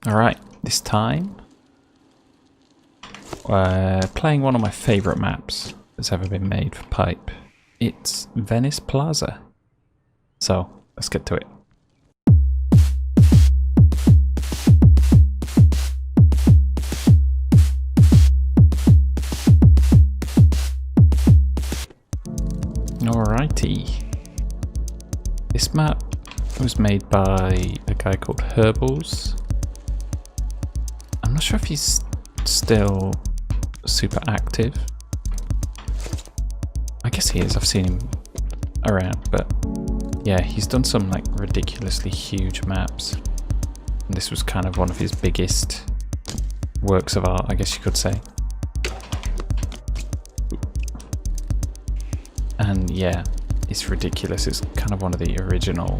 Alright, this time playing one of my favourite maps that's ever been made for Pipe. It's Venice Plaza. So, let's get to it. Alrighty. This map was made by a guy called Herbals. I'm not sure if he's still super active. I guess he is, I've seen him around, but yeah, he's done some like ridiculously huge maps. And this was kind of one of his biggest works of art, I guess you could say. And yeah, it's ridiculous. It's kind of one of the original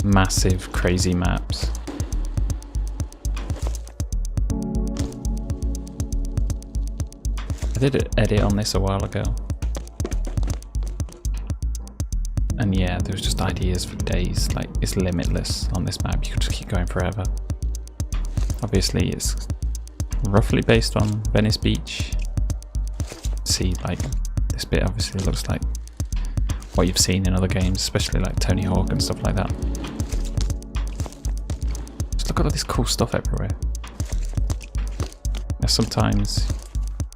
massive crazy maps. I did an edit on this a while ago, and yeah, there was just ideas for days. Like, it's limitless on this map. You could just keep going forever. Obviously it's roughly based on Venice Beach. See, like, this bit obviously looks like what you've seen in other games, especially like Tony Hawk and stuff like that. Just look at all this cool stuff everywhere. Now, sometimes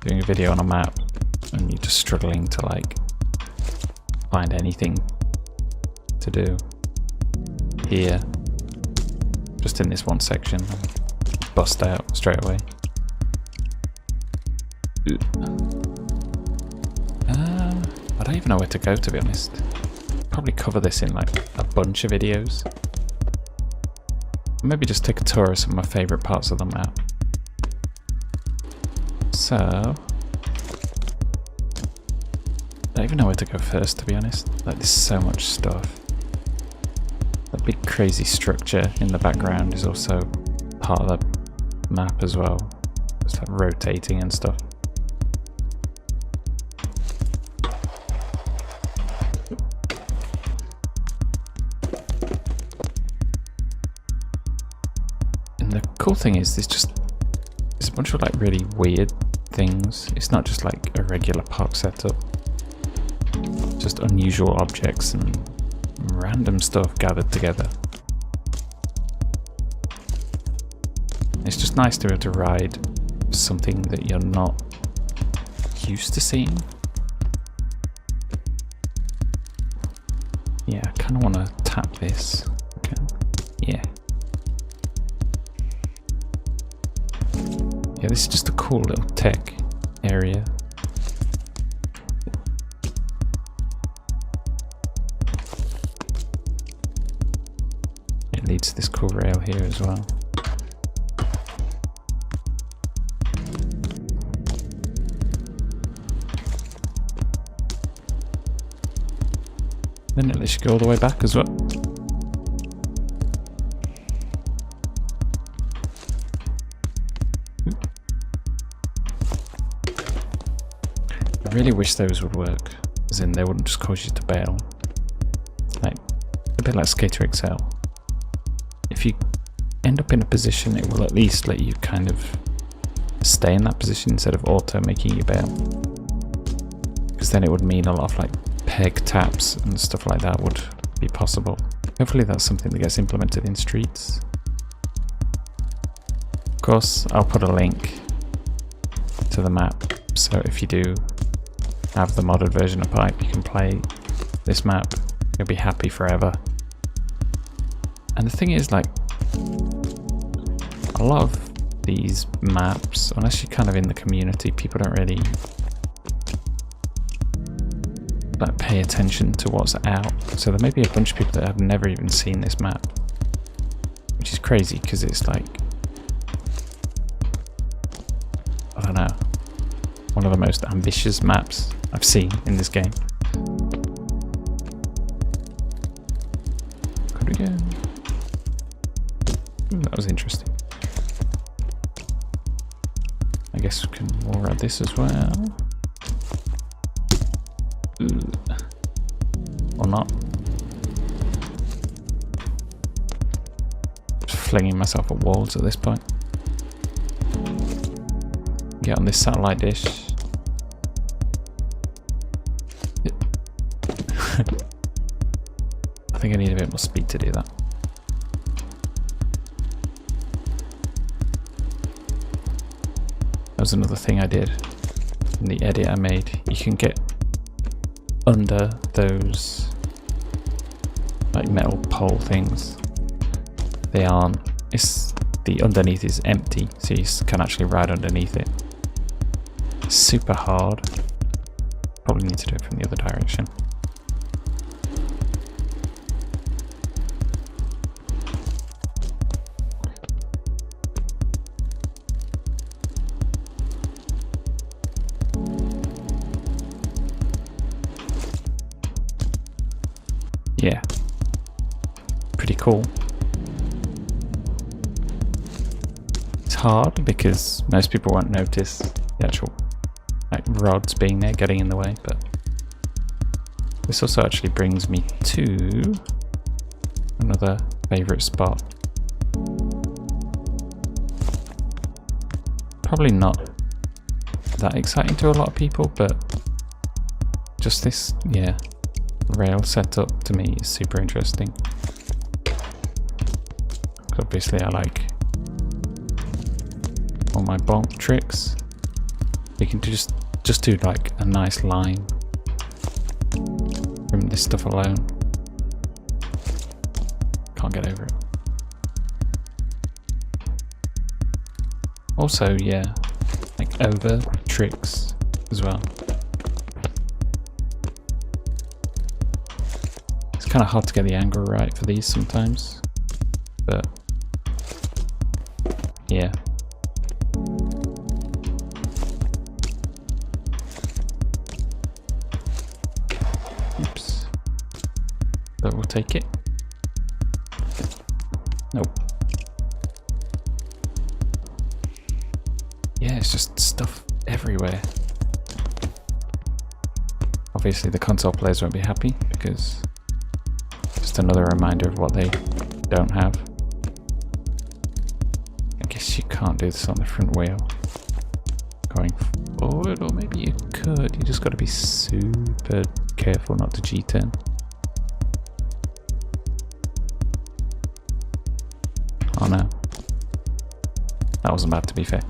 doing a video on a map and you're just struggling to like find anything to do. Here, just in this one section, bust out straight away. I don't even know where to go, to be honest. Probably cover this in like a bunch of videos. Maybe just take a tour of some of my favourite parts of the map. So, I don't even know where to go first, to be honest. Like, there's so much stuff. That big crazy structure in the background is also part of the map as well. It's like rotating and stuff. And the cool thing is, there's a bunch of like really weird things. It's not just like a regular park setup. Just unusual objects and random stuff gathered together. It's just nice to be able to ride something that you're not used to seeing. Yeah, I kind of want to tap this. Okay. Yeah. Yeah, this is just a cool little tech area. It leads to this cool rail here as well. Then it lets you go all the way back as well. I really wish those would work, as in they wouldn't just cause you to bail. Like, a bit like Skater XL. If you end up in a position, it will at least let you kind of stay in that position instead of auto making you bail. Because then it would mean a lot of like peg taps and stuff like that would be possible. Hopefully that's something that gets implemented in Streets. Of course, I'll put a link to the map, so if you do have the modded version of Pipe, you can play this map. You'll be happy forever. And the thing is, like, a lot of these maps, unless you're kind of in the community, people don't really like pay attention to what's out. So there may be a bunch of people that have never even seen this map, which is crazy because it's like, I don't know, one of the most ambitious maps I've seen in this game. Could we go? Ooh, that was interesting. I guess we can wall ride this as well. Ooh. Or not. flinging myself at walls at this point. Get on this satellite dish. I think I need a bit more speed to do that. That was another thing I did in the edit I made. You can get under those like metal pole things. They aren't, it's the underneath is empty, so you can actually ride underneath it. It's super hard. Probably need to do it from the other direction. Yeah, pretty cool. It's hard because most people won't notice the actual like rods being there getting in the way, but this also actually brings me to another favourite spot. Probably not that exciting to a lot of people, but just this, yeah, rail setup to me is super interesting. Obviously I like all my bonk tricks. You can just do like a nice line from this stuff alone. Can't get over it. Also, yeah, like over tricks as well. It's kind of hard to get the angle right for these sometimes, but yeah. Oops. But we'll take it. Nope. Yeah, it's just stuff everywhere. Obviously the console players won't be happy because just another reminder of what they don't have. I guess you can't do this on the front wheel going forward, or maybe you could. You just got to be super careful not to G-turn. Oh no, that wasn't bad to be fair.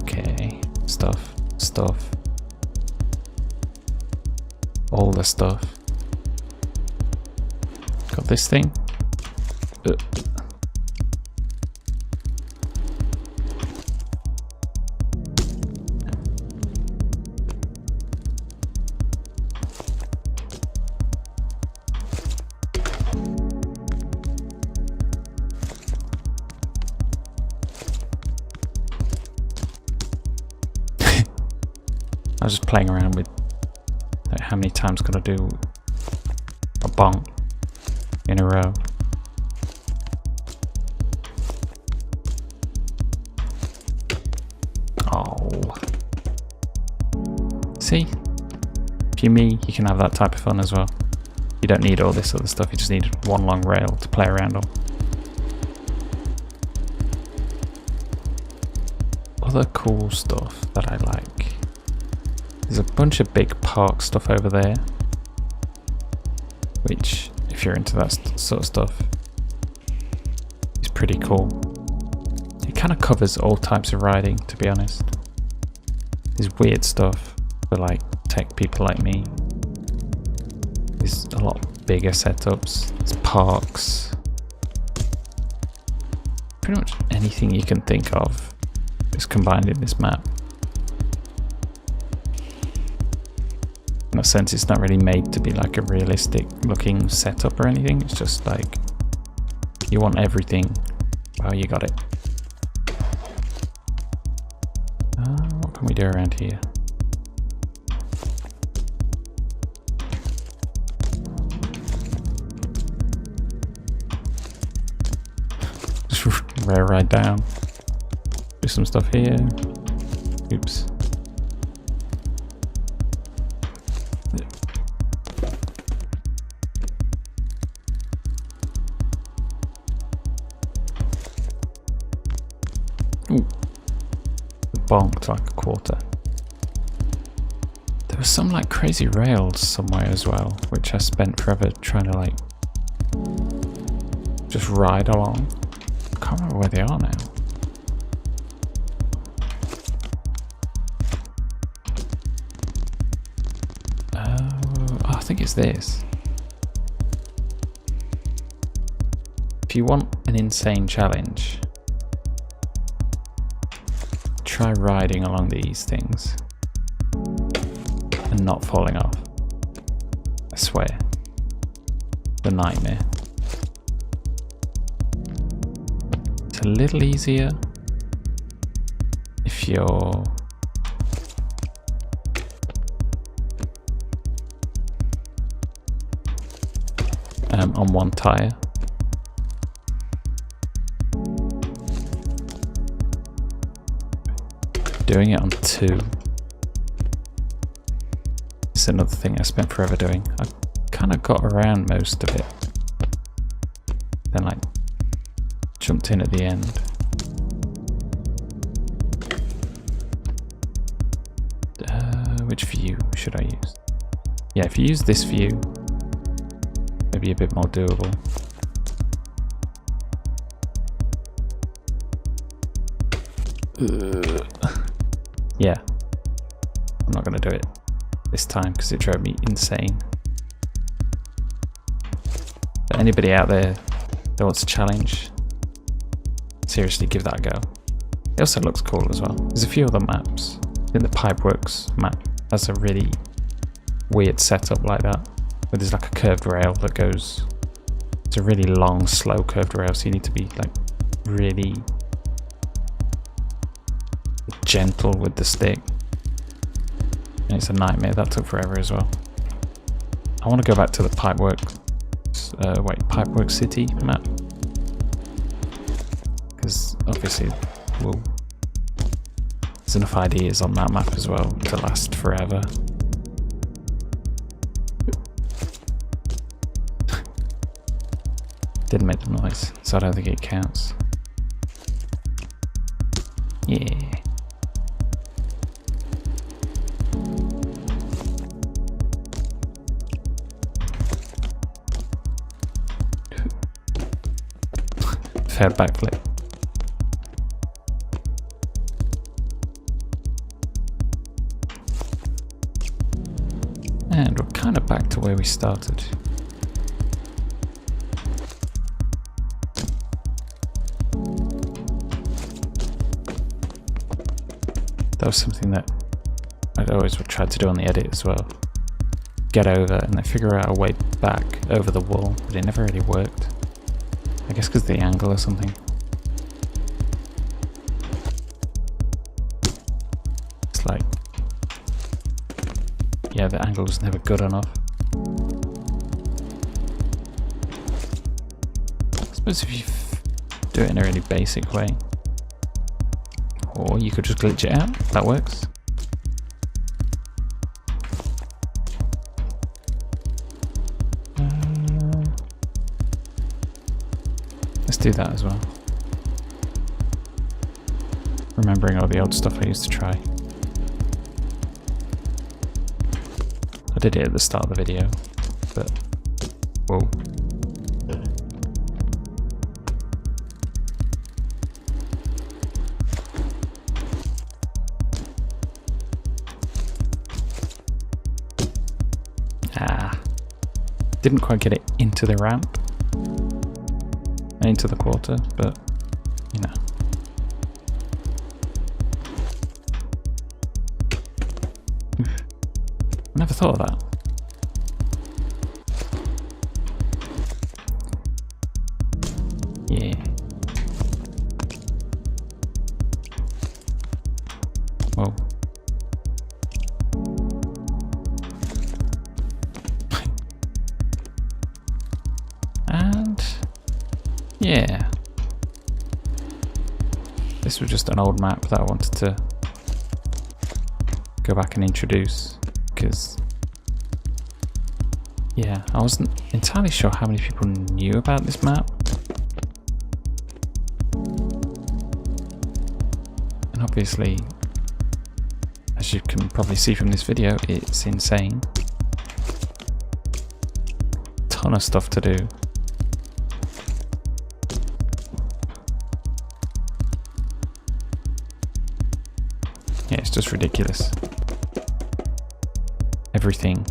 Okay, stuff, all the stuff. Got this thing. I was just playing around with like, how many times can I do a bonk in a row. Oh. See? If you're me, you can have that type of fun as well. You don't need all this other stuff, you just need one long rail to play around on. Other cool stuff that I like. There's a bunch of big park stuff over there, which, if you're into that sort of stuff, is pretty cool. It kind of covers all types of riding, to be honest. There's weird stuff for like tech people like me. There's a lot bigger setups. There's parks. Pretty much anything you can think of is combined in this map. In a sense, it's not really made to be like a realistic looking setup or anything. It's just like you want everything. Well, you got it. What can we do around here? Just rail ride down. Do some stuff here. Oops. Ooh. Bonked like a quarter. There was some like crazy rails somewhere as well, which I spent forever trying to like just ride along. I can't remember where they are now. Oh, I think it's this. If you want an insane challenge, try riding along these things and not falling off. I swear. The nightmare. It's a little easier if you're on one tire. Doing it on two is another thing I spent forever doing. I kind of got around most of it, then like jumped in at the end. Which view should I use? Yeah, if you use this view, maybe a bit more doable. Yeah, I'm not going to do it this time because it drove me insane. But anybody out there that wants a challenge, seriously give that a go. It also looks cool as well. There's a few other maps. I think the Pipeworks map has a really weird setup like that, where there's like a curved rail that goes. It's a really long, slow curved rail, so you need to be like really gentle with the stick. And it's a nightmare. That took forever as well. I want to go back to the Pipeworks, Pipeworks City map, because obviously there's enough ideas on that map as well to last forever. Didn't make the noise, so I don't think it counts. Yeah. Fair backflip. And we're kind of back to where we started. That was something that I'd always tried to do on the edit as well. Get over and then figure out a way back over the wall, but it never really worked. I guess because of the angle or something. It's like, yeah, the angle was never good enough. I suppose if you do it in a really basic way, or you could just glitch it out, that works. Let's do that as well. Remembering all the old stuff I used to try. I did it at the start of the video, but whoa. Didn't quite get it into the ramp and into the quarter, but you know. I never thought of that. Yeah. Whoa. And yeah. This was just an old map that I wanted to go back and introduce, because yeah, I wasn't entirely sure how many people knew about this map. obviously, as you can probably see from this video, it's insane. Ton of stuff to do. Yeah, it's just ridiculous. Everything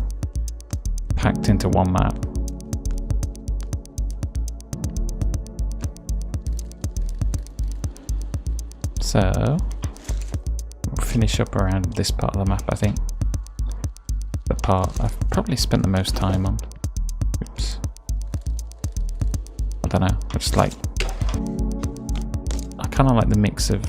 packed into one map. So, we'll finish up around this part of the map, I think. The part I've probably spent the most time on. Oops. I don't know, I just like... I kind of like the mix of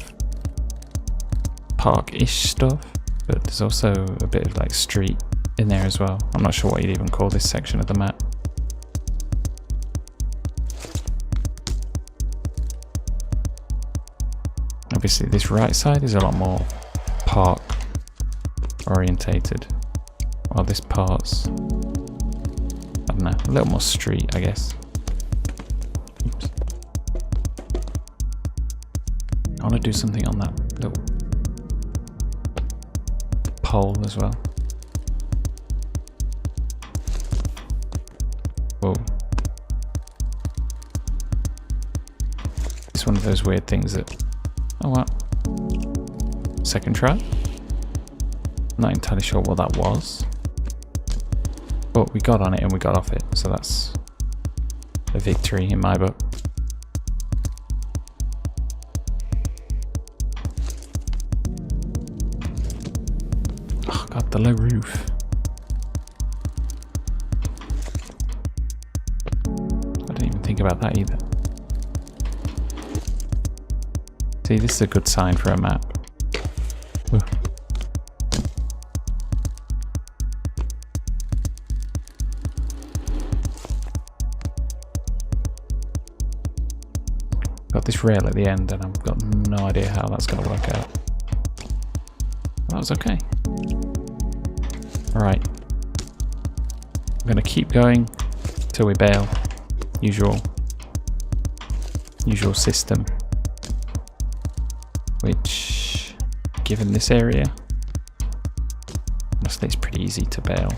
park-ish stuff, but there's also a bit of like street in there as well. I'm not sure what you'd even call this section of the map. Obviously this right side is a lot more park orientated, while this part's, I don't know, a little more street, I guess. Oops. I want to do something on that little pole as well. Whoa. It's one of those weird things that... Oh wow. Second try? Not entirely sure what that was. But we got on it and we got off it, so that's a victory in my book. Oh god, the low roof. I didn't even think about that either. See, this is a good sign for a map. Ooh. Got this rail at the end and I've got no idea how that's going to work out. That was okay. Alright. I'm going to keep going till we bail. Usual system. Which, given this area, honestly it's pretty easy to bail.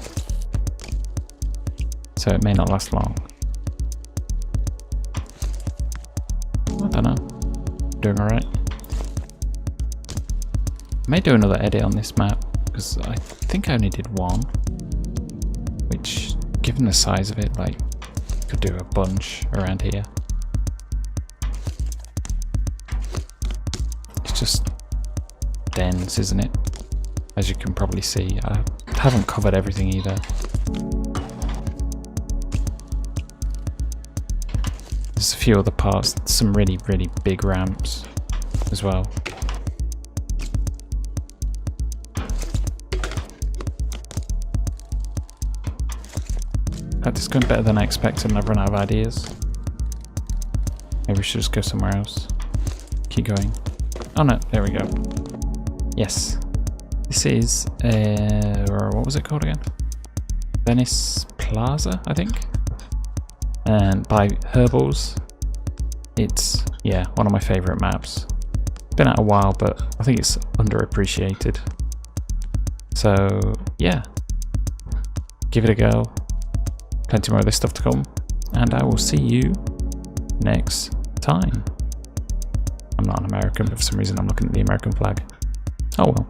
So it may not last long. I don't know. Doing alright. I may do another edit on this map, because I think I only did one. Which, given the size of it, like, could do a bunch around here. Just dense, isn't it? As you can probably see, I haven't covered everything either. There's a few other parts, some really big ramps as well. That is going better than I expected and I've run out of ideas. Maybe we should just go somewhere else. Keep going. Oh no, there we go. Yes. This is, what was it called again? Venice Plaza, I think? And by Herbals. It's, yeah, one of my favourite maps. Been out a while, but I think it's underappreciated. So, yeah. Give it a go. Plenty more of this stuff to come. And I will see you next time. I'm not an American, but for some reason I'm looking at the American flag. Oh well.